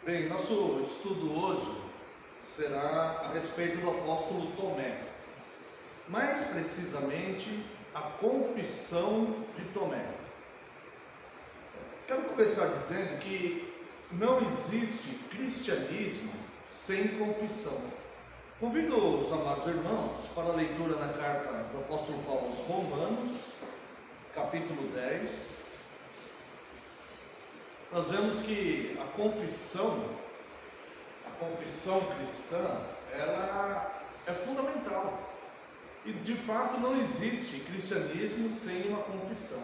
Bem, nosso estudo hoje será a respeito do apóstolo Tomé, mais precisamente a confissão de Tomé. Quero começar dizendo que não existe cristianismo sem confissão. Convido os amados irmãos para a leitura na carta do apóstolo Paulo aos Romanos, capítulo 10. Nós vemos que a confissão cristã, ela é fundamental. E de fato não existe cristianismo sem uma confissão.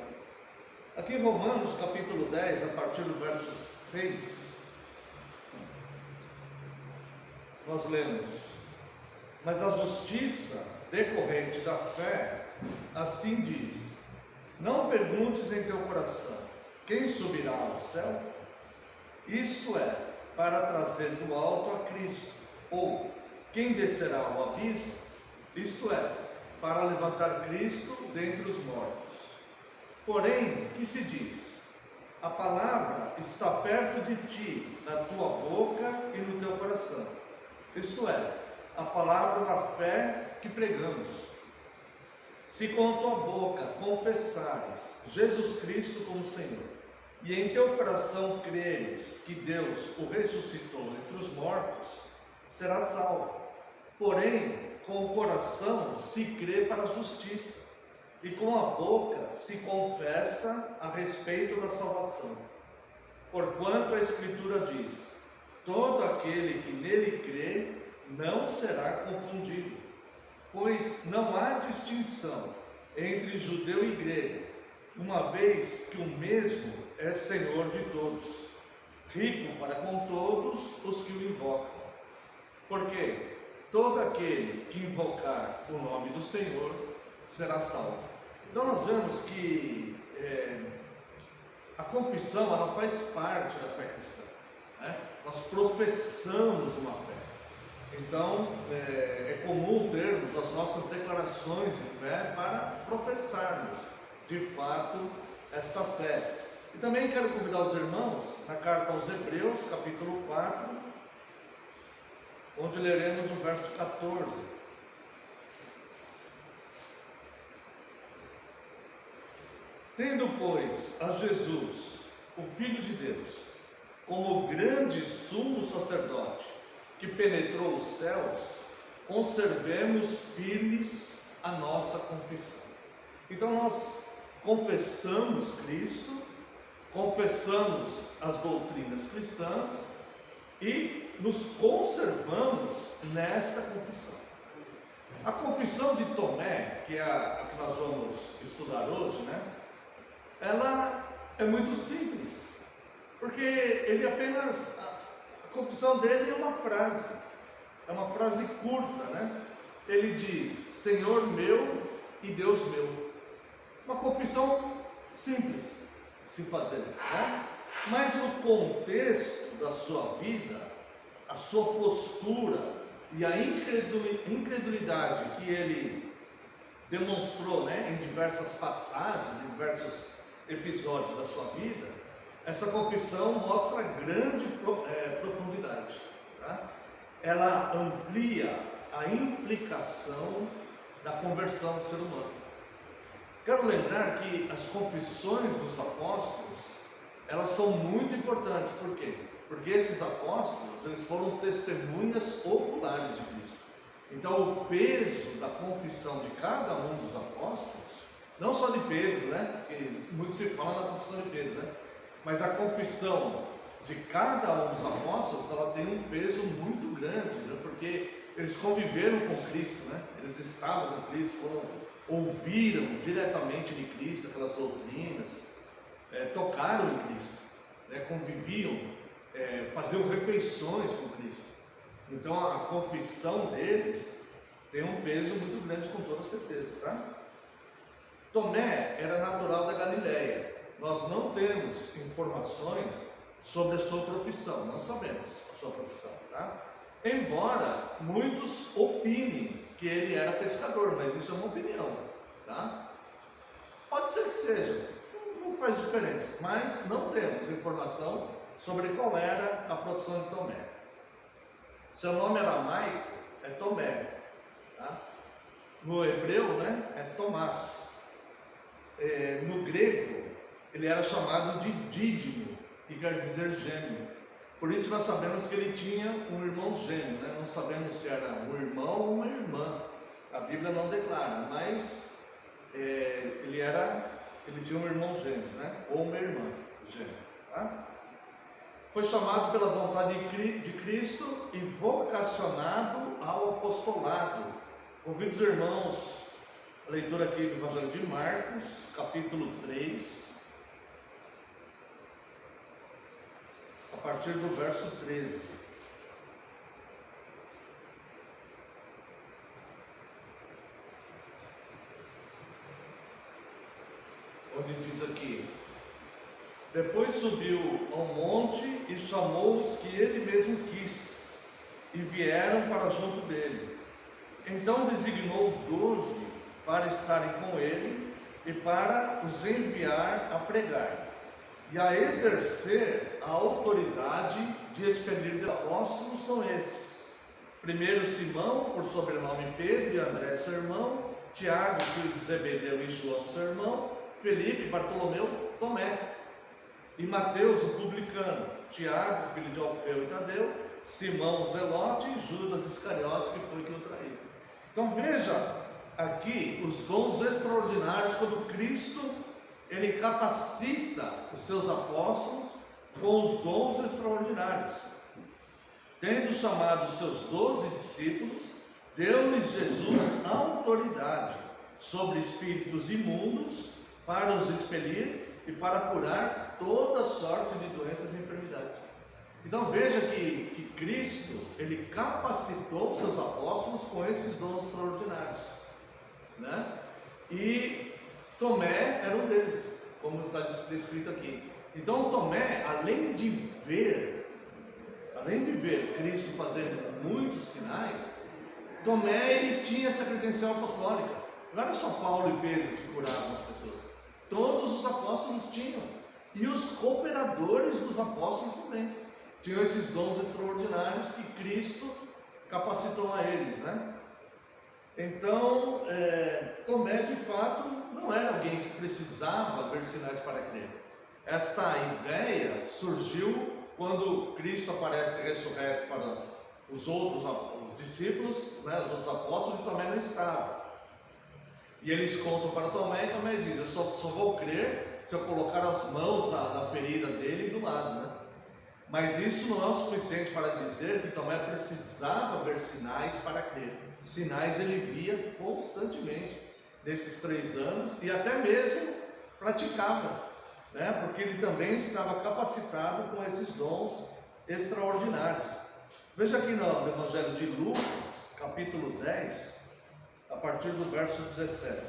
Aqui em Romanos capítulo 10, a partir do verso 6, nós lemos: mas a justiça decorrente da fé, assim diz: não perguntes em teu coração, quem subirá ao céu? Isto é, para trazer do alto a Cristo. Ou, quem descerá ao abismo? Isto é, para levantar Cristo dentre os mortos. Porém, que se diz? A palavra está perto de ti, na tua boca e no teu coração. Isto é, a palavra da fé que pregamos. Se com a tua boca confessares Jesus Cristo como Senhor, e em teu coração creres que Deus o ressuscitou entre os mortos, serás salvo. Porém, com o coração se crê para a justiça, e com a boca se confessa a respeito da salvação. Porquanto a Escritura diz: todo aquele que nele crê não será confundido, pois não há distinção entre judeu e grego, uma vez que o mesmo é Senhor de todos, rico para com todos os que o invocam. Porque todo aquele que invocar o nome do Senhor será salvo. Então nós vemos que a confissão, ela faz parte da fé cristã, né? Nós professamos uma fé. Então é comum termos as nossas declarações de fé para professarmos de fato esta fé. E também quero convidar os irmãos na carta aos Hebreus, capítulo 4, onde leremos o verso 14. Tendo, pois, a Jesus, o Filho de Deus, como grande sumo sacerdote, que penetrou os céus, conservemos firmes a nossa confissão. Então nós confessamos Cristo, confessamos as doutrinas cristãs e nos conservamos nesta confissão. A confissão de Tomé, que é a que nós vamos estudar hoje, né? Ela é muito simples, porque ele apenas, a confissão dele é uma frase curta, né? Ele diz: Senhor meu e Deus meu. Uma confissão simples de se fazer, né? Mas no contexto da sua vida, a sua postura e a incredulidade que ele demonstrou, né, em diversas passagens, em diversos episódios da sua vida, essa confissão mostra grande profundidade, tá? Ela amplia a implicação da conversão do ser humano. Quero lembrar que as confissões dos apóstolos, elas são muito importantes. Por quê? Porque esses apóstolos, eles foram testemunhas oculares de Cristo. Então o peso da confissão de cada um dos apóstolos, não só de Pedro, né? Porque muito se fala na confissão de Pedro, né? Mas a confissão de cada um dos apóstolos, ela tem um peso muito grande, né? Porque eles conviveram com Cristo, né? Eles estavam com Cristo, ouviram diretamente de Cristo aquelas doutrinas, tocaram em Cristo, né? Conviviam, faziam refeições com Cristo. Então a confissão deles tem um peso muito grande, com toda certeza, tá? Tomé era natural da Galileia. Nós não temos informações sobre a sua profissão, não sabemos a sua profissão, tá? Embora muitos opinem que ele era pescador, mas isso é uma opinião, tá? Pode ser que seja, não não faz diferença, mas não temos informação sobre qual era a profissão de Tomé. Seu nome aramaico é Tomé, tá? No hebreu, né, é Tomás. No grego, ele era chamado de Dídimo, que quer dizer gêmeo. Por isso nós sabemos que ele tinha um irmão gêmeo, né? Não sabemos se era um irmão ou uma irmã. A Bíblia não declara, mas ele tinha um irmão gêmeo, né? Ou uma irmã gêmea, tá? Foi chamado pela vontade de Cristo e vocacionado ao apostolado. Convido os irmãos a leitura aqui do Evangelho de Marcos, capítulo 3, a partir do verso 13. Onde diz aqui: depois subiu ao monte e chamou os que ele mesmo quis, e vieram para junto dele. Então designou 12 para estarem com ele e para os enviar a pregar e a exercer a autoridade de expelir de apóstolos. São estes: primeiro Simão, por sobrenome Pedro, e André seu irmão, Tiago, filho de Zebedeu, e João seu irmão, Felipe, Bartolomeu, Tomé, e Mateus o publicano, Tiago, filho de Alfeu e Tadeu, Simão o Zelote e Judas Iscariotes, que foi quem o traiu. Então veja aqui os dons extraordinários quando Cristo ele capacita os seus apóstolos com os dons extraordinários. Tendo chamado os seus 12 discípulos, deu-lhes Jesus autoridade sobre espíritos imundos para os expelir e para curar toda sorte de doenças e enfermidades. Então veja que Cristo ele capacitou os seus apóstolos com esses dons extraordinários, né? E Tomé era um deles, como está descrito aqui. Então Tomé, além de ver Cristo fazendo muitos sinais, Tomé ele tinha essa credencial apostólica. Não era só Paulo e Pedro que curavam as pessoas, todos os apóstolos tinham, e os cooperadores dos apóstolos também tinham esses dons extraordinários que Cristo capacitou a eles, né? Então, Tomé de fato não era alguém que precisava ver sinais para crer. Esta ideia surgiu quando Cristo aparece ressurreto para os discípulos, né, os outros apóstolos, e Tomé não estava. E eles contam para Tomé, e Tomé diz: eu só vou crer se eu colocar as mãos na ferida dele e do lado, né? Mas isso não é o suficiente para dizer que Tomé precisava ver sinais para crer. Sinais ele via constantemente nesses 3 anos e até mesmo praticava, né? Porque ele também estava capacitado com esses dons extraordinários. Veja aqui no Evangelho de Lucas, capítulo 10, a partir do verso 17.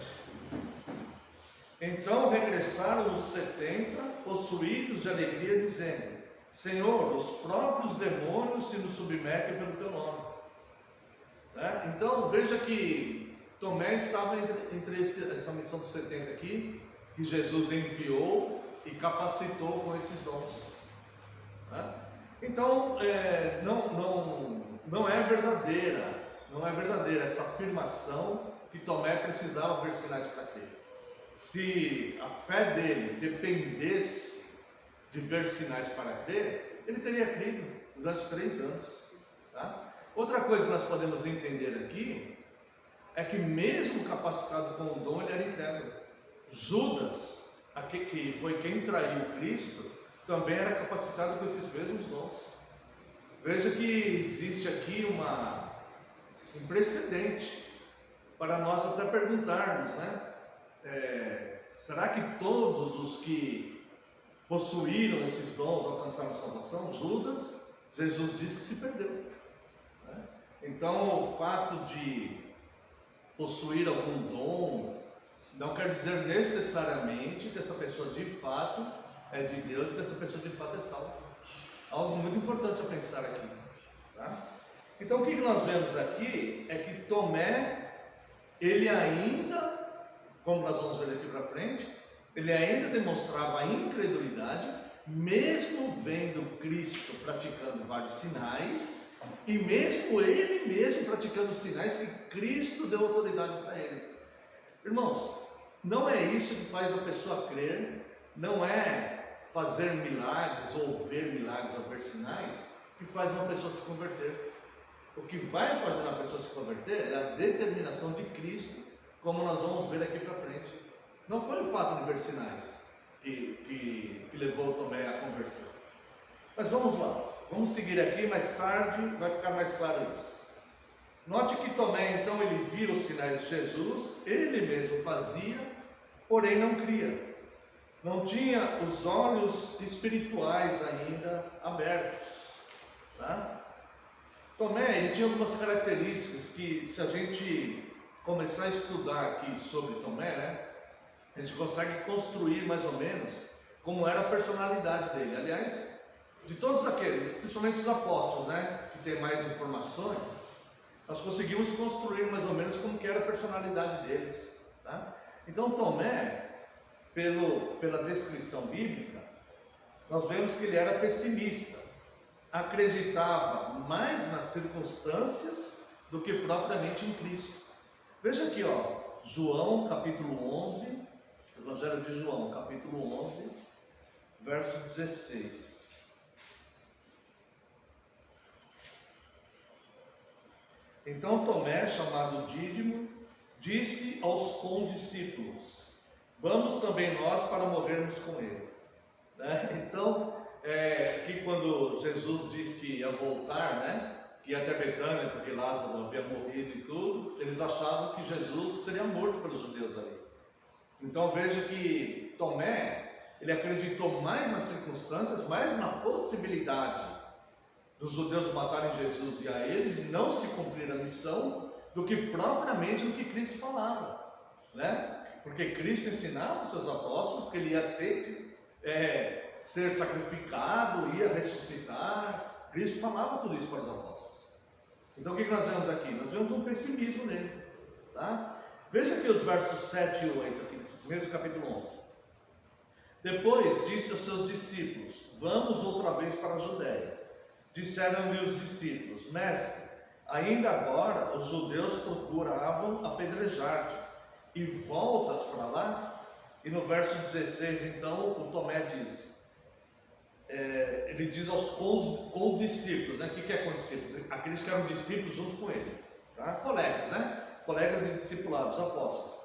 Então regressaram os 70, possuídos de alegria, dizendo: Senhor, os próprios demônios se nos submetem pelo teu nome. Né? Então veja que Tomé estava entre essa missão dos 70 aqui, que Jesus enviou e capacitou com esses dons. Né? Então não é verdadeira essa afirmação que Tomé precisava ver sinais para crer. Se a fé dele dependesse de ver sinais para crer, ele teria crido durante 3 anos. Tá? Outra coisa que nós podemos entender aqui é que mesmo capacitado com o dom, ele era incrédulo. Judas, que foi quem traiu Cristo, também era capacitado com esses mesmos dons. Veja que existe aqui um precedente para nós até perguntarmos, né? Será que todos os que possuíram esses dons alcançaram a salvação? Judas, Jesus disse que se perdeu, né? Então o fato de possuir algum dom não quer dizer necessariamente que essa pessoa de fato é de Deus, que essa pessoa de fato é salva. Algo muito importante a pensar aqui, tá? Então o que nós vemos aqui é que Tomé, ele ainda, como nós vamos ver aqui para frente, ele ainda demonstrava incredulidade, mesmo vendo Cristo praticando vários sinais, e mesmo ele mesmo praticando os sinais que Cristo deu autoridade para ele. Irmãos, não é isso que faz a pessoa crer, não é fazer milagres ou ver milagres ou ver sinais que faz uma pessoa se converter. O que vai fazer uma pessoa se converter é a determinação de Cristo, como nós vamos ver aqui para frente. Não foi o fato de ver sinais que levou Tomé à conversão. Mas vamos lá, vamos seguir aqui, mais tarde vai ficar mais claro isso. Note que Tomé, então, ele viu os sinais de Jesus, ele mesmo fazia, porém não cria. Não tinha os olhos espirituais ainda abertos. Tá? Tomé, ele tinha algumas características que, se a gente começar a estudar aqui sobre Tomé, né, a gente consegue construir mais ou menos como era a personalidade dele. Aliás, de todos aqueles, principalmente os apóstolos, né, que tem mais informações, nós conseguimos construir mais ou menos como que era a personalidade deles. Tá? Então Tomé, pela descrição bíblica, nós vemos que ele era pessimista, acreditava mais nas circunstâncias do que propriamente em Cristo. Veja aqui, ó, João capítulo 11, Evangelho de João capítulo 11, verso 16. Então Tomé, chamado Dídimo, disse aos condiscípulos: vamos também nós para morrermos com ele. Né? Então, que quando Jesus disse que ia voltar, né, que ia até Betânia, porque Lázaro havia morrido e tudo, eles achavam que Jesus seria morto pelos judeus ali. Então veja que Tomé, ele acreditou mais nas circunstâncias, mais na possibilidade dos judeus matarem Jesus e a eles não se cumprir a missão, do que propriamente no que Cristo falava, né? Porque Cristo ensinava os seus apóstolos que ele ia ter que ser sacrificado, ia ressuscitar. Cristo falava tudo isso para os apóstolos. Então o que nós vemos aqui? Nós vemos um pessimismo nele, tá? Veja aqui os versos 7 e 8, aqui, mesmo capítulo 11. Depois disse aos seus discípulos: vamos outra vez para a Judéia. Disseram-lhe os discípulos: mestre, ainda agora os judeus procuravam apedrejar-te, e voltas para lá? E no verso 16, então, o Tomé diz, ele diz aos condiscípulos, né? O que é condiscípulos? Aqueles que eram discípulos junto com ele, tá? Colegas, né? Colegas e discipulados, apóstolos.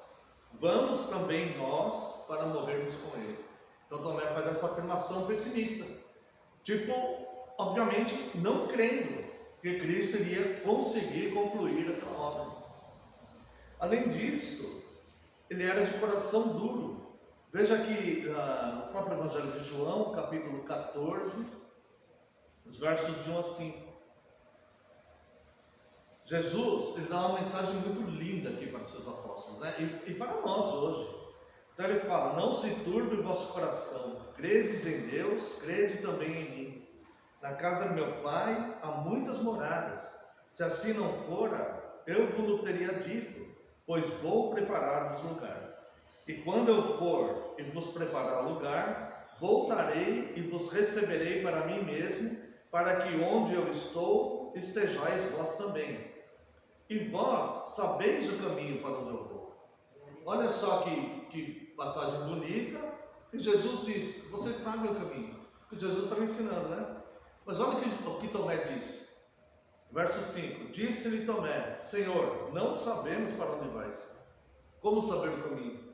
Vamos também nós para morrermos com ele. Então Tomé faz essa afirmação pessimista, tipo, obviamente não crendo que Cristo iria conseguir concluir aquela obra. Além disso, ele era de coração duro. Veja aqui no próprio Evangelho de João, capítulo 14, os versos de 1 a 5. Jesus, ele dá uma mensagem muito linda aqui para os seus apóstolos, né? E para nós hoje. Então ele fala: não se turbe o vosso coração, credes em Deus, crede também em mim. Na casa de meu pai há muitas moradas. Se assim não fora, eu vos teria dito, pois vou preparar-vos lugar. E quando eu for e vos preparar lugar, voltarei e vos receberei para mim mesmo, para que onde eu estou, estejais vós também. E vós sabeis o caminho para onde eu vou. Olha só que passagem bonita. E Jesus diz: vocês sabem o caminho. Que Jesus estava ensinando, né? Mas olha o que Tomé diz. Verso 5. Disse-lhe Tomé: Senhor, não sabemos para onde vais. Como saber o caminho?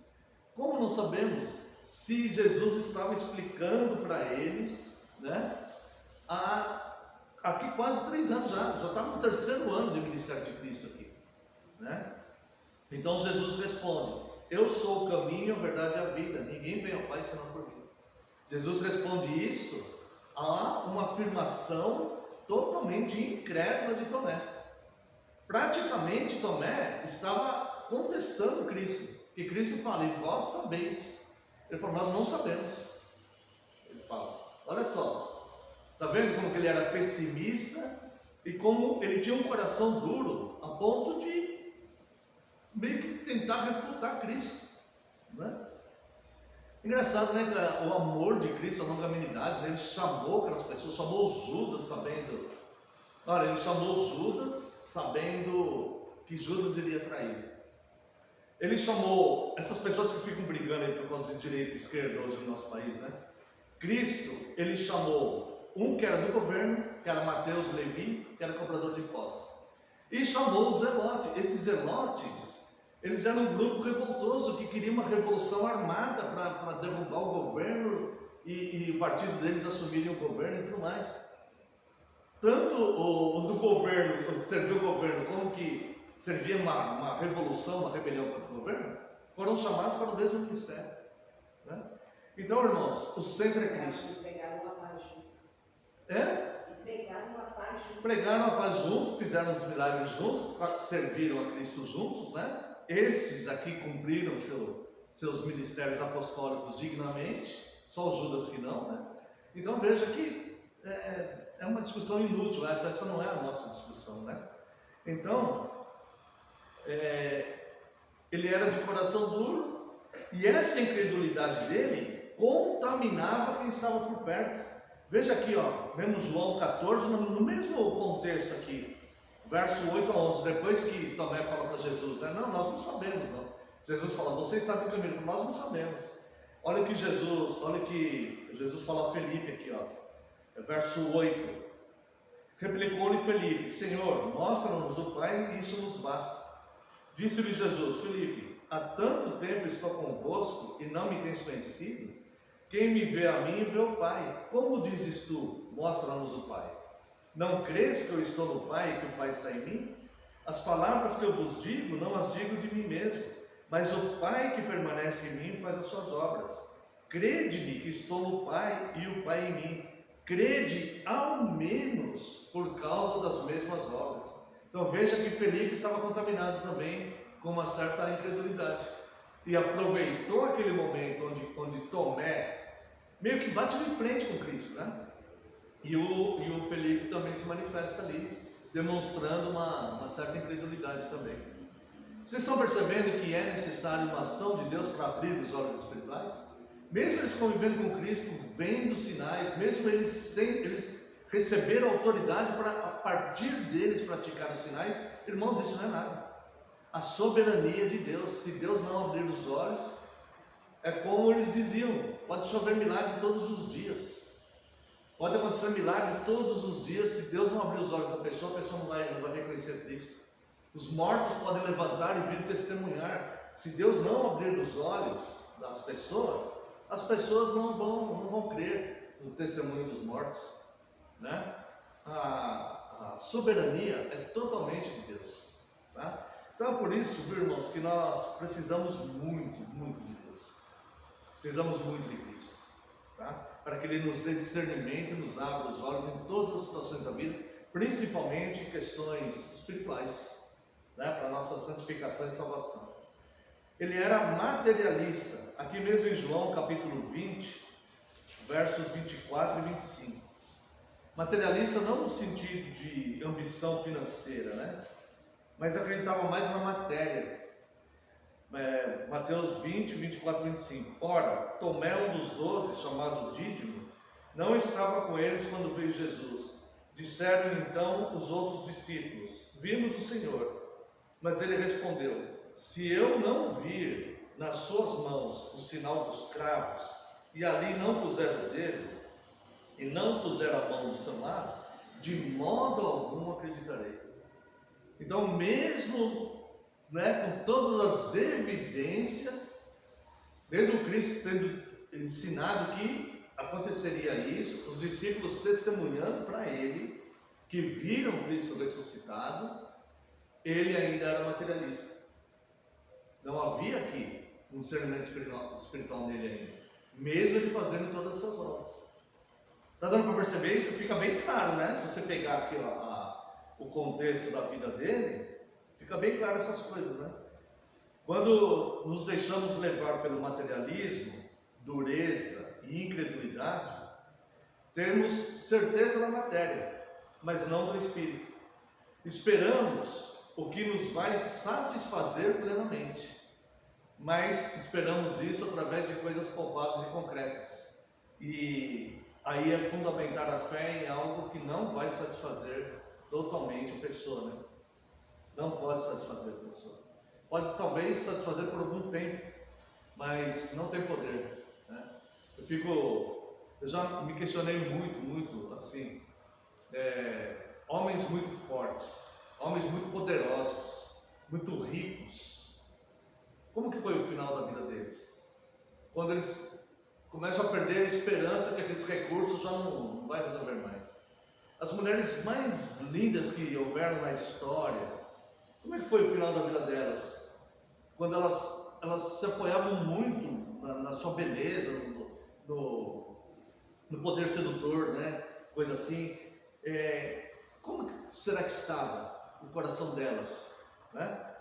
Como não sabemos se Jesus estava explicando para eles, né? Aqui quase 3 anos já estava no 3º ano de ministério de Cristo aqui, né? Então Jesus responde: eu sou o caminho, a verdade e a vida, ninguém vem ao Pai senão por mim. Jesus responde isso a uma afirmação totalmente incrédula de Tomé. Praticamente Tomé estava contestando Cristo, que Cristo fala: e vós sabeis. Ele falou: nós não sabemos. Ele fala, olha só, está vendo como que ele era pessimista e como ele tinha um coração duro a ponto de meio que tentar refutar Cristo, né? Engraçado, né? O amor de Cristo, a longanimidade, né? Ele chamou aquelas pessoas, chamou Judas sabendo. Olha, ele chamou Judas sabendo que Judas iria trair. Ele chamou essas pessoas que ficam brigando aí por causa de direita e esquerda hoje no nosso país, né? Cristo, ele chamou um que era do governo, que era Mateus Levi, que era cobrador de impostos. E chamou os zelotes. Esses zelotes, eles eram um grupo revoltoso que queria uma revolução armada para derrubar o governo e o partido deles assumirem o governo e tudo mais. Tanto o do governo, o que serviu o governo, como que servia uma revolução, uma rebelião contra o governo, foram chamados para o mesmo ministério, né? Então, irmãos, o centro é Cristo. Pregaram a paz junto. Pregaram a paz juntos, fizeram os milagres juntos, serviram a Cristo juntos, né? Esses aqui cumpriram seus ministérios apostólicos dignamente, só o Judas que não, né? Então veja que é uma discussão inútil, essa não é a nossa discussão, né? Então, ele era de coração duro, e essa incredulidade dele contaminava quem estava por perto. Veja aqui, ó, vemos João 14, no mesmo contexto aqui, verso 8 a 11, depois que Tomé fala para Jesus, né? Não, nós não sabemos, não. Jesus fala, vocês sabem o caminho. Ele fala, nós não sabemos. Olha que Jesus fala a Felipe aqui, ó, verso 8. Replicou-lhe Felipe, Senhor, mostra-nos o Pai e isso nos basta. Disse-lhe Jesus, Felipe, há tanto tempo estou convosco e não me tens conhecido? Quem me vê a mim, vê o Pai. Como dizes tu, mostra-nos o Pai? Não crês que eu estou no Pai e que o Pai está em mim? As palavras que eu vos digo, não as digo de mim mesmo, mas o Pai que permanece em mim faz as suas obras. Crede-me que estou no Pai e o Pai em mim. Crede ao menos por causa das mesmas obras. Então veja que Felipe estava contaminado também com uma certa incredulidade. E aproveitou aquele momento onde Tomé meio que bate de frente com Cristo, né? E o Felipe também se manifesta ali, demonstrando uma certa incredulidade também. Vocês estão percebendo que é necessário uma ação de Deus para abrir os olhos espirituais? Mesmo eles convivendo com Cristo, vendo sinais, mesmo eles receberam autoridade para, a partir deles, praticar os sinais, irmãos, isso não é nada. A soberania de Deus, se Deus não abrir os olhos, é como eles diziam, pode chover milagre todos os dias. Pode acontecer milagre todos os dias, se Deus não abrir os olhos da pessoa, a pessoa não vai reconhecer Cristo. Os mortos podem levantar e vir testemunhar. Se Deus não abrir os olhos das pessoas, as pessoas não vão crer no testemunho dos mortos, né? A soberania é totalmente de Deus, tá? Então, por isso, viu, irmãos, que nós precisamos muito, muito de Deus. Precisamos muito de Cristo, tá? Para que Ele nos dê discernimento e nos abra os olhos em todas as situações da vida, principalmente em questões espirituais, né? Para a nossa santificação e salvação. Ele era materialista, aqui mesmo em João capítulo 20, versos 24 e 25. Materialista não no sentido de ambição financeira, né? Mas acreditava mais na matéria. Mateus 20, 24 e 25. Ora, Tomé, um dos 12, chamado Dídimo, não estava com eles quando veio Jesus. Disseram então os outros discípulos, vimos o Senhor. Mas ele respondeu, se eu não vir nas suas mãos o sinal dos cravos, e ali não puser o dedo, e não puser a mão do seu lado, de modo algum acreditarei. Então, mesmo, né, com todas as evidências, mesmo Cristo tendo ensinado que aconteceria isso, os discípulos testemunhando para ele, que viram Cristo ressuscitado, ele ainda era materialista. Não havia aqui um discernimento espiritual nele ainda, mesmo ele fazendo todas essas obras. Está dando para perceber isso? Fica bem claro, né? Se você pegar aqui o contexto da vida dele, fica bem claro essas coisas, né? Quando nos deixamos levar pelo materialismo, dureza e incredulidade, temos certeza da matéria, mas não do espírito. Esperamos o que nos vai satisfazer plenamente. mas esperamos isso através de coisas palpáveis e concretas. E aí é fundamentar a fé em algo que não vai satisfazer totalmente a pessoa, né? Não pode satisfazer a pessoa. Pode talvez satisfazer por algum tempo, mas não tem poder, né? Eu já me questionei muito assim, homens muito fortes, homens muito poderosos, muito ricos. Como que foi o final da vida deles? Quando eles começam a perder a esperança que aqueles recursos já não vai resolver mais. As mulheres mais lindas que houveram na história, como é que foi o final da vida delas? Quando elas se apoiavam muito na sua beleza, no poder sedutor, né? Coisa assim. Como será que estava o coração delas, né?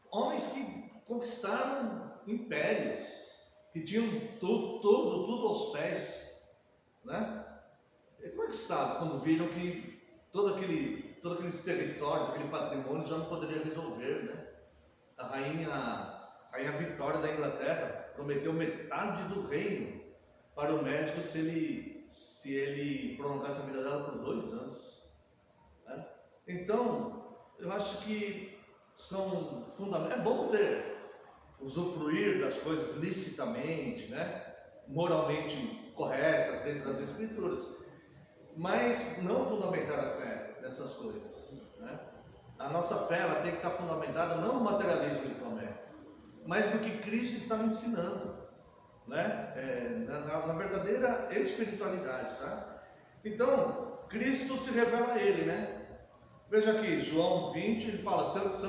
Homens que conquistaram impérios, que tinham tudo aos pés, né? Como é que estava quando viram que todos aqueles territórios, aquele patrimônio já não poderia resolver, né? A rainha Vitória da Inglaterra prometeu metade do reino para o médico se ele prolongasse a vida dela por 2 anos, né? Então, eu acho que são fundamentais. É bom usufruir das coisas licitamente, né? Moralmente corretas dentro das Escrituras, mas não fundamentar a fé nessas coisas, né? A nossa fé ela tem que estar fundamentada não no materialismo de Tomé, mas no que Cristo estava ensinando, né? Na verdadeira espiritualidade, tá? Então, Cristo se revela a ele, né? Veja aqui, João 20, ele fala, se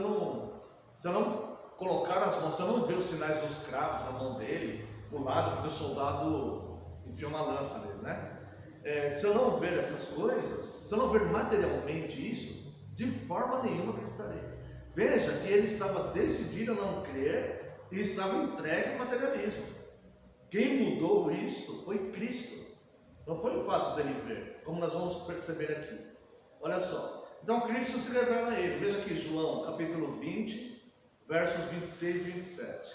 eu não colocar as mãos, se eu não ver os sinais dos cravos na mão dele, do lado, porque o soldado enfiou uma lança nele, né? Se eu não ver essas coisas, se eu não ver materialmente isso, de forma nenhuma acreditarei. Veja que ele estava decidido a não crer e estava entregue ao materialismo. Quem mudou isto foi Cristo, não foi o fato dele ver, como nós vamos perceber aqui. Olha só, então Cristo se revela a ele. Veja aqui João capítulo 20, versos 26 e 27.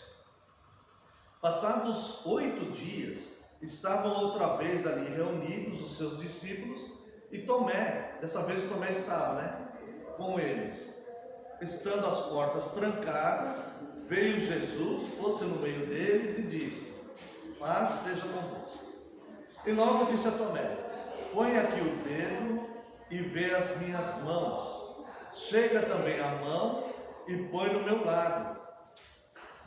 Passados 8 dias, estavam outra vez ali reunidos os seus discípulos e Tomé, dessa vez o Tomé estava, né, com eles. Estando as portas trancadas, veio Jesus, pôs-se no meio deles e disse: paz seja convosco. E logo disse a Tomé: põe aqui o dedo e vê as minhas mãos. Chega também a mão e põe no meu lado.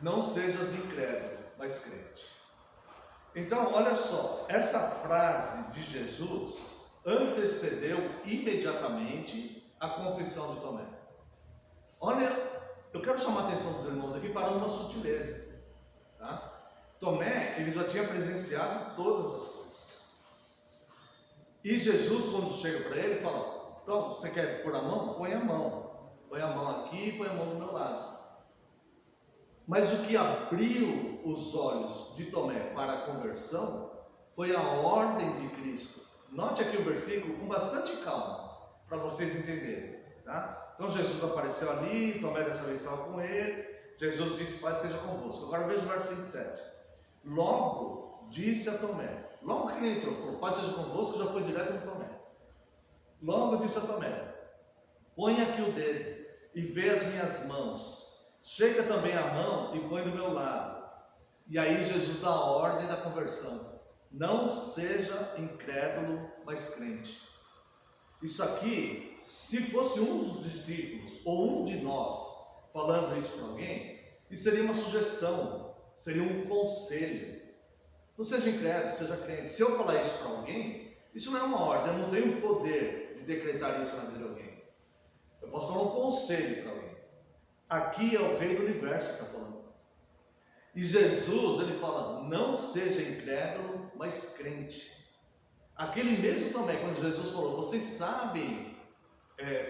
Não sejas incrédulo, mas crente. Então, olha só, essa frase de Jesus antecedeu imediatamente a confissão de Tomé. Olha, eu quero chamar a atenção dos irmãos aqui para uma sutileza, tá? Tomé, ele já tinha presenciado todas as coisas. E Jesus, quando chega para ele, fala: então, você quer pôr a mão? Põe a mão. Põe a mão aqui e põe a mão do meu lado. Mas o que abriu os olhos de Tomé para a conversão foi a ordem de Cristo. Note aqui o versículo com bastante calma, para vocês entenderem, tá? Então Jesus apareceu ali, Tomé dessa vez estava com ele, Jesus disse: paz seja convosco. Agora veja o verso 27. Logo disse a Tomé, logo que ele entrou, falou: paz seja convosco, já foi direto no Tomé. Logo disse a Tomé: põe aqui o dedo e vê as minhas mãos. Chega também a mão e põe do meu lado. E aí Jesus dá a ordem da conversão: não seja incrédulo, mas crente. Isso aqui, se fosse um dos discípulos ou um de nós falando isso para alguém, isso seria uma sugestão, seria um conselho. Não seja incrédulo, seja crente. Se eu falar isso para alguém, isso não é uma ordem, eu não tenho o poder de decretar isso na vida de alguém. Eu posso falar um conselho para alguém. Aqui é o Rei do Universo que está falando. E Jesus, ele fala: não seja incrédulo, mas crente. Aquele mesmo também, quando Jesus falou: vocês sabem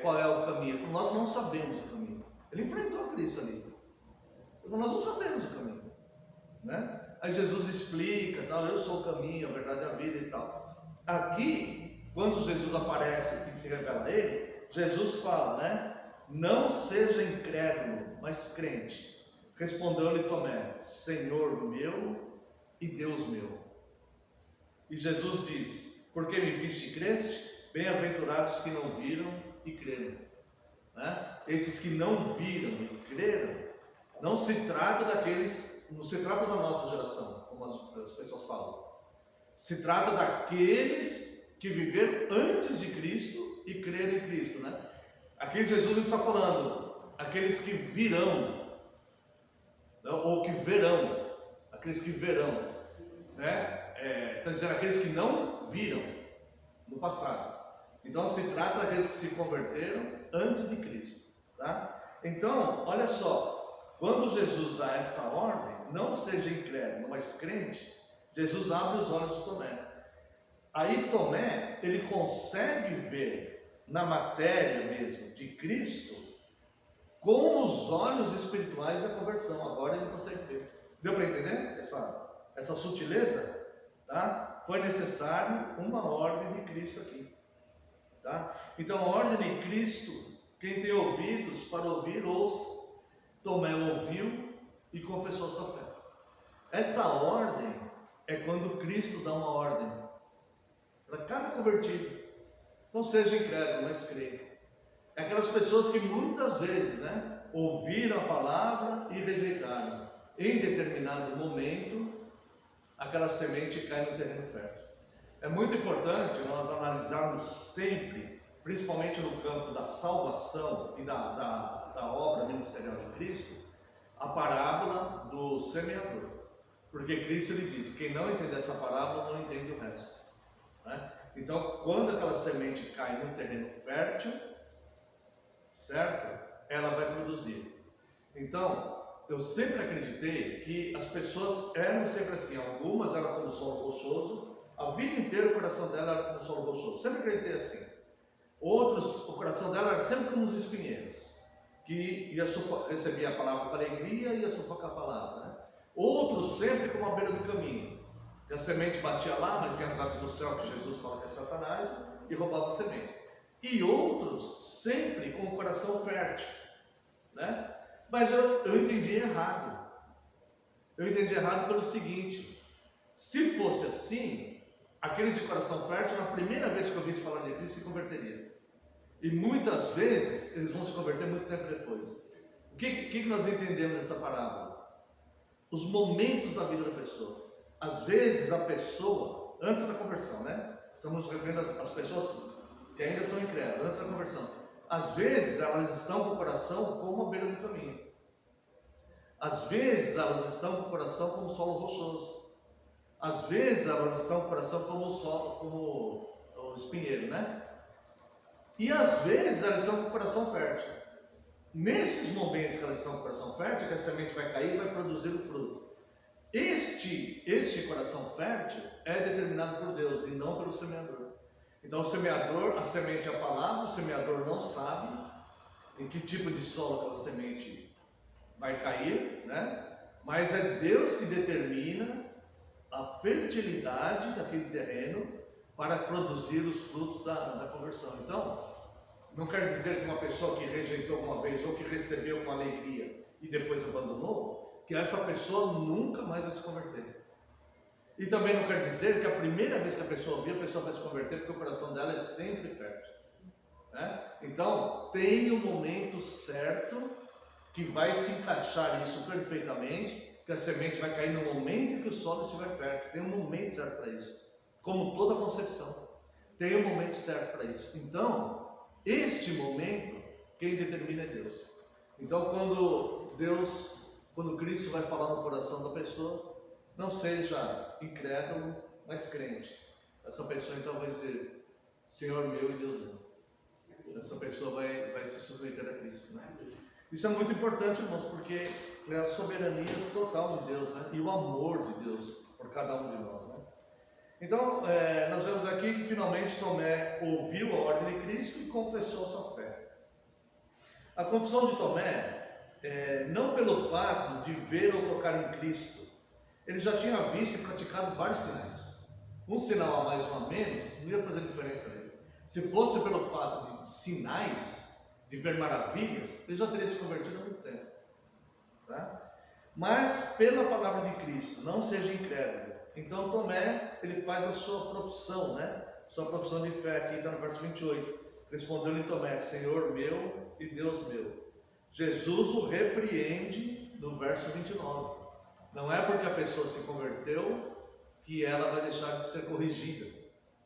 qual é o caminho? Ele falou: nós não sabemos o caminho. Ele enfrentou Cristo ali. Ele falou: nós não sabemos o caminho, né? Aí Jesus explica, tal: eu sou o caminho, a verdade e a vida e tal. Aqui, quando Jesus aparece e se revela a ele, Jesus fala, né? Não seja incrédulo, mas crente. Respondeu-lhe Tomé: Senhor meu e Deus meu. E Jesus disse: porque me viste e creste? Bem-aventurados que não viram e creram. Né? Esses que não viram e creram, não se trata não se trata da nossa geração, como as pessoas falam. Se trata daqueles que viveram antes de Cristo e creram em Cristo, né? Aqui Jesus está falando, aqueles que virão, ou que verão, aqueles que verão, né? Está dizendo aqueles que não viram no passado. Então se trata daqueles que se converteram antes de Cristo, tá? Então, olha só, quando Jesus dá essa ordem, não seja incrédulo, mas crente, Jesus abre os olhos de Tomé. Aí Tomé, ele consegue ver na matéria mesmo de Cristo com os olhos espirituais da conversão. Agora ele consegue ver. Deu para entender essa sutileza? Tá? Foi necessário uma ordem de Cristo aqui. Tá? Então, a ordem de Cristo, quem tem ouvidos para ouvir, ouça. Tomé ouviu e confessou sua fé. Esta ordem é quando Cristo dá uma ordem para cada convertido. Não seja incrédulo, mas creia. É aquelas pessoas que muitas vezes, né, ouviram a palavra e rejeitaram. Em determinado momento, aquela semente cai no terreno fértil. É muito importante nós analisarmos sempre, principalmente no campo da salvação e da obra ministerial de Cristo, a parábola do semeador. Porque Cristo lhe diz: quem não entender essa parábola não entende o resto. Né? Então, quando aquela semente cai no terreno fértil, certo? Ela vai produzir. Então, eu sempre acreditei que as pessoas eram sempre assim. Algumas eram como solo rochoso, a vida inteira o coração dela era como solo rochoso. Sempre acreditei assim. Outros, o coração dela era sempre como os espinheiros, que recebia a palavra com alegria e ia sufocar a palavra. Né? Outros sempre como a beira do caminho, que a semente batia lá, mas vinha as aves do céu, que Jesus fala que é Satanás, e roubava a semente. E outros sempre com o coração fértil, né? Mas eu entendi errado. Eu entendi errado pelo seguinte: se fosse assim, aqueles de coração fértil, na primeira vez que eu ouvisse falar de Cristo, se converteria. E muitas vezes eles vão se converter muito tempo depois. O que nós entendemos nessa parábola? Os momentos da vida da pessoa. Às vezes a pessoa, antes da conversão, né? Estamos referindo às pessoas que ainda são incrédulas, antes da conversão. Às vezes elas estão com o coração como a beira do caminho. Às vezes elas estão com o coração como solo rochoso. Às vezes elas estão com o coração como o espinheiro, né? E às vezes elas estão com o coração fértil. Nesses momentos que elas estão com o coração fértil, que a semente vai cair e vai produzir o fruto. Este coração fértil é determinado por Deus e não pelo semeador. Então o semeador, a semente é a palavra, o semeador não sabe em que tipo de solo aquela semente vai cair, né? Mas é Deus que determina a fertilidade daquele terreno para produzir os frutos da conversão. Então, não quer dizer que uma pessoa que rejeitou uma vez ou que recebeu com alegria e depois abandonou, que essa pessoa nunca mais vai se converter. E também não quer dizer que a primeira vez que a pessoa ouvir, a pessoa vai se converter, porque o coração dela é sempre fértil. Né? Então, tem o momento certo que vai se encaixar isso perfeitamente, que a semente vai cair no momento em que o solo estiver fértil. Tem um momento certo para isso. Como toda concepção, tem um momento certo para isso. Então, este momento, quem determina é Deus. Então, quando Cristo vai falar no coração da pessoa, não seja incrédulo, mas crente. Essa pessoa então vai dizer: Senhor meu e Deus meu. Essa pessoa vai se submeter a Cristo, né? Isso é muito importante, irmãos, porque é a soberania total de Deus, né? E o amor de Deus por cada um de nós, né? Então, nós vemos aqui que finalmente Tomé ouviu a ordem de Cristo e confessou sua fé. A confissão de Tomé, não pelo fato de ver ou tocar em Cristo, ele já tinha visto e praticado vários sinais. Um sinal a mais ou a menos não ia fazer diferença nele. Se fosse pelo fato de sinais, de ver maravilhas, ele já teria se convertido há muito tempo. Tá? mas pela palavra de Cristo, não seja incrédulo. Então Tomé, ele faz a sua profissão, né? Sua profissão de fé, aqui está no verso 28. Respondeu-lhe Tomé: Senhor meu e Deus meu. Jesus o repreende no verso 29. Não é porque a pessoa se converteu que ela vai deixar de ser corrigida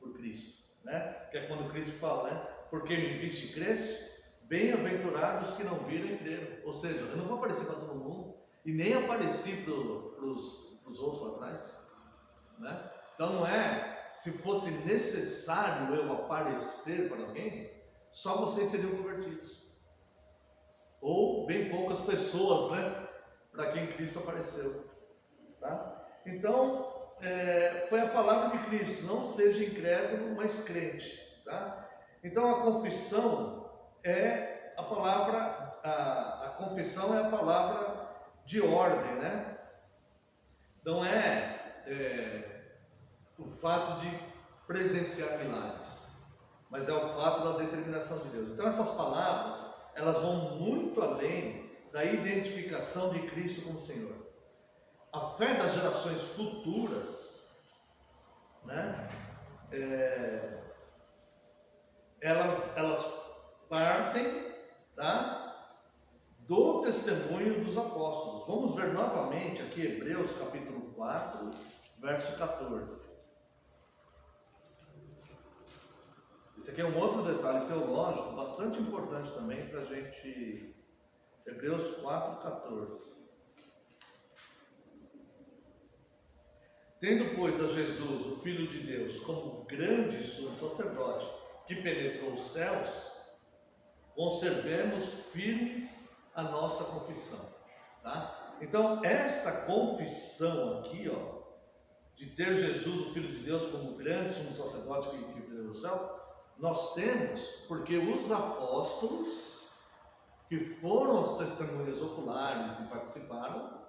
por Cristo, né? Que é quando Cristo fala, né? Porque me viste e creste, bem-aventurados que não viram e creram. Ou seja, eu não vou aparecer para todo mundo e nem apareci para os outros lá atrás, né? Então não é, se fosse necessário eu aparecer para alguém, só vocês seriam convertidos, ou bem poucas pessoas, né? Para quem Cristo apareceu, tá? Então foi a palavra de Cristo: não seja incrédulo, mas crente, tá? Então a confissão é a palavra, a confissão é a palavra de ordem, né? Não é o fato de presenciar milagres, mas é o fato da determinação de Deus. Então essas palavras, elas vão muito além da identificação de Cristo como Senhor. A fé das gerações futuras, né? Elas partem, tá? Do testemunho dos apóstolos. Vamos ver novamente aqui Hebreus capítulo 4, verso 14. Esse aqui é um outro detalhe teológico bastante importante também para a gente. Hebreus 4, 14. Tendo, pois, a Jesus, o Filho de Deus, como grande sumo sacerdote que penetrou os céus, conservemos firmes a nossa confissão, tá? Então, esta confissão aqui, ó, de ter Jesus, o Filho de Deus, como grande sumo sacerdote que penetrou o céu, nós temos porque os apóstolos, que foram as testemunhas oculares e participaram,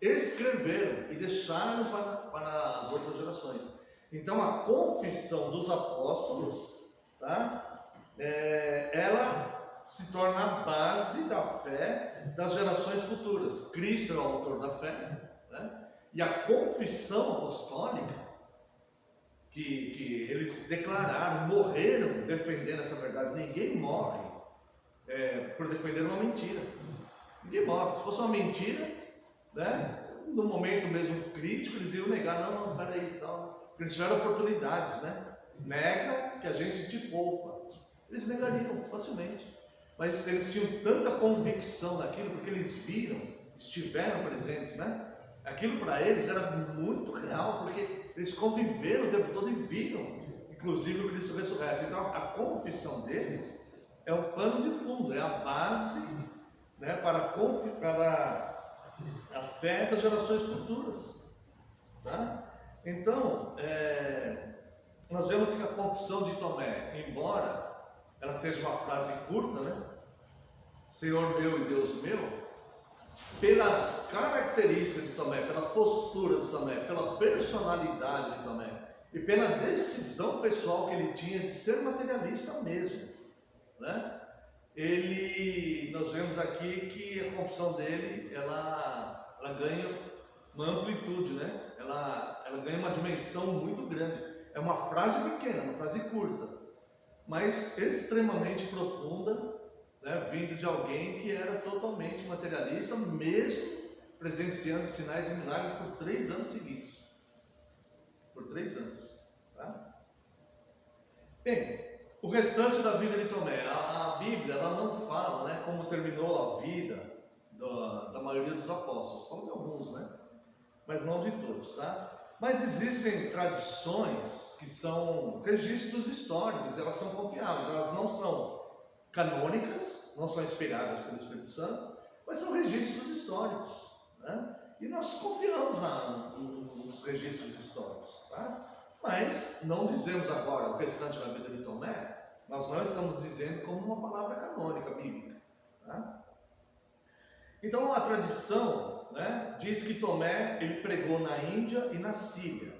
escreveram e deixaram para as outras gerações. Então a confissão dos apóstolos, tá? Ela se torna a base da fé das gerações futuras. Cristo é o autor da fé, né? E a confissão apostólica que eles declararam, morreram defendendo essa verdade. Ninguém morre por defender uma mentira. Ninguém morre. Se fosse uma mentira, né? No momento mesmo crítico, eles iam negar: não, peraí, tal. Eles tiveram oportunidades, né? Nega que a gente te poupa. Eles negariam facilmente. Mas eles tinham tanta convicção naquilo, porque eles viram, estiveram presentes, né? Aquilo para eles era muito real, porque eles conviveram o tempo todo e viram, inclusive, o Cristo ressurreto. Então a confissão deles é o pano de fundo, é a base, né, para a fé das gerações futuras, tá? Então, nós vemos que a confissão de Tomé, embora ela seja uma frase curta, né? Senhor meu e Deus meu, pelas características de Tomé, pela postura de Tomé, pela personalidade de Tomé e pela decisão pessoal que ele tinha de ser materialista mesmo, né? Nós vemos aqui que a confissão dele, ela ganha uma amplitude, né? Ela ganha uma dimensão muito grande. É uma frase pequena, uma frase curta, mas extremamente profunda, né? Vindo de alguém que era totalmente materialista, mesmo presenciando sinais e milagres por 3 anos seguidos. Por 3 anos, tá? Bem, o restante da vida de Tomé, a Bíblia, ela não fala, né, como terminou a vida da maioria dos apóstolos. Fala de alguns, né? Mas não de todos, tá? Mas existem tradições que são registros históricos, elas são confiáveis, elas não são canônicas, não são inspiradas pelo Espírito Santo, mas são registros históricos, né? E nós confiamos nos registros históricos, tá? Mas não dizemos agora o restante da vida de Tomé, nós não estamos dizendo como uma palavra canônica bíblica, tá? Então a tradição, né, diz que Tomé ele pregou na Índia e na Síria.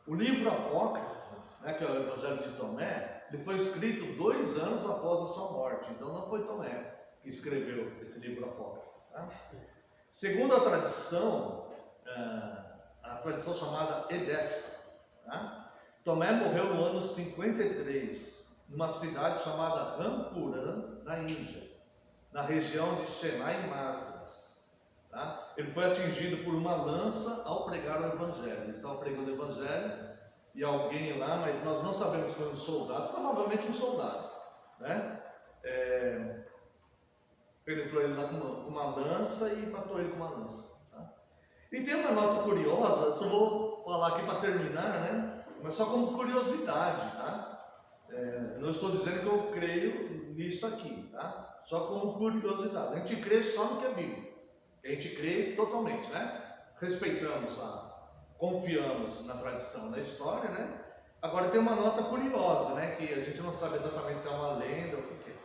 O livro apócrifo, né, que é o Evangelho de Tomé, ele foi escrito 2 anos após a sua morte. Então não foi Tomé que escreveu esse livro apócrifo, tá? Segundo a tradição chamada Edessa, tá? Tomé morreu no ano 53, numa cidade chamada Rampuran, na Índia, na região de Chennai Masras. Tá? Ele foi atingido por uma lança ao pregar o Evangelho. Ele estava pregando o Evangelho e alguém lá, mas nós não sabemos se foi um soldado, provavelmente um soldado, né? Penetrou ele lá com uma lança e matou ele com uma lança. Tá? E tem uma nota curiosa, só vou falar aqui para terminar, né? Mas só como curiosidade, tá? Não estou dizendo que eu creio nisso aqui, tá? Só como curiosidade. A gente crê só no que é bíblico. A gente crê totalmente, né? Respeitamos, confiamos na tradição, na história, né? Agora tem uma nota curiosa, né? Que a gente não sabe exatamente se é uma lenda ou o que é.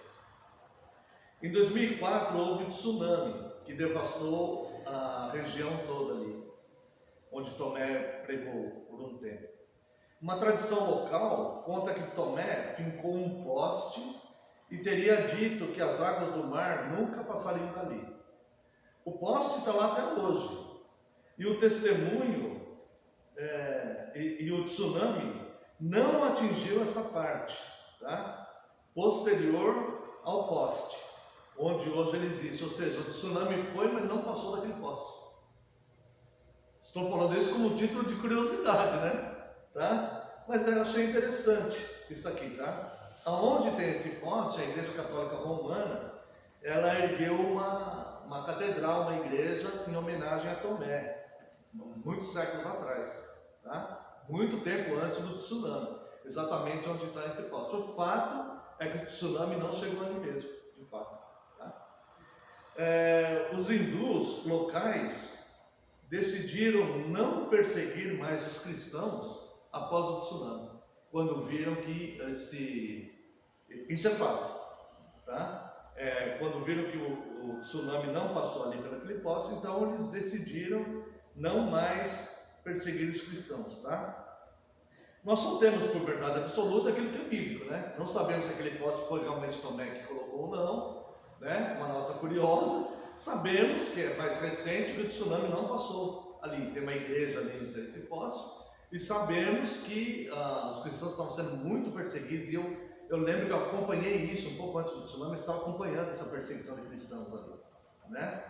Em 2004 houve um tsunami que devastou a região toda ali, onde Tomé pregou por um tempo. Uma tradição local conta que Tomé fincou um poste e teria dito que as águas do mar nunca passariam dali. O poste está lá até hoje. E o testemunho e o tsunami não atingiu essa parte, tá? Posterior ao poste, onde hoje ele existe. Ou seja, o tsunami foi, mas não passou daquele poste. Estou falando isso como título de curiosidade, né? Tá? Mas eu achei interessante isso aqui, tá? Aonde tem esse poste, a Igreja Católica Romana, ela ergueu uma catedral, uma igreja em homenagem a Tomé, muitos séculos atrás, tá? Muito tempo antes do tsunami, exatamente onde está esse poste. O fato é que o tsunami não chegou ali mesmo, de fato. Tá? Os hindus locais decidiram não perseguir mais os cristãos após o tsunami, quando viram que isso é fato, tá? Quando viram que o tsunami não passou ali pelaquele poste, então eles decidiram não mais perseguir os cristãos, tá? Nós só temos por verdade absoluta aquilo que é bíblico, né? Não sabemos se aquele poste foi realmente Tomé que colocou ou não, né? Uma nota curiosa. Sabemos que é mais recente que o tsunami não passou ali, tem uma igreja ali onde tem esse poste, e sabemos que os cristãos estavam sendo muito perseguidos, e eu lembro que eu acompanhei isso um pouco antes do tsunami, eu estava acompanhando essa perseguição de cristãos ali, né?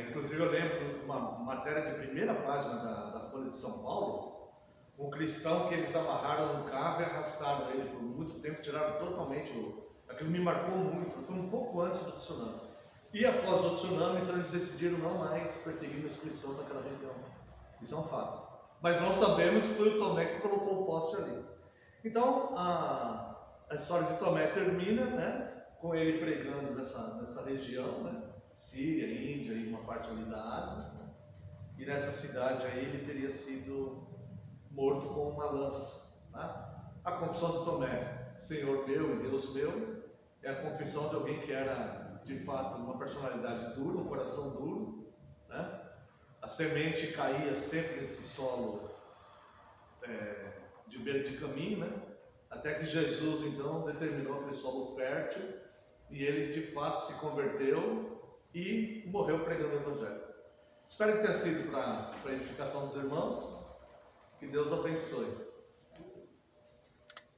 Inclusive eu lembro de uma matéria de primeira página da Folha de São Paulo, um cristão que eles amarraram no carro e arrastaram ele por muito tempo, tiraram totalmente aquilo me marcou muito, foi um pouco antes do tsunami. E após o tsunami, então eles decidiram não mais perseguir os cristãos naquela região. Isso é um fato. Mas não sabemos se foi o Tomé que colocou o poste ali. Então, a história de Tomé termina, né, com ele pregando nessa região, né, Síria, Índia e uma parte ali da Ásia. Né, e nessa cidade aí ele teria sido morto com uma lança. Tá? A confissão de Tomé, Senhor meu e Deus meu, é a confissão de alguém que era de fato uma personalidade dura, um coração duro, né? A semente caía sempre nesse solo de beira de caminho, né? Até que Jesus então determinou aquele solo fértil e ele de fato se converteu e morreu pregando o Evangelho. Espero que tenha sido para a edificação dos irmãos. Que Deus abençoe.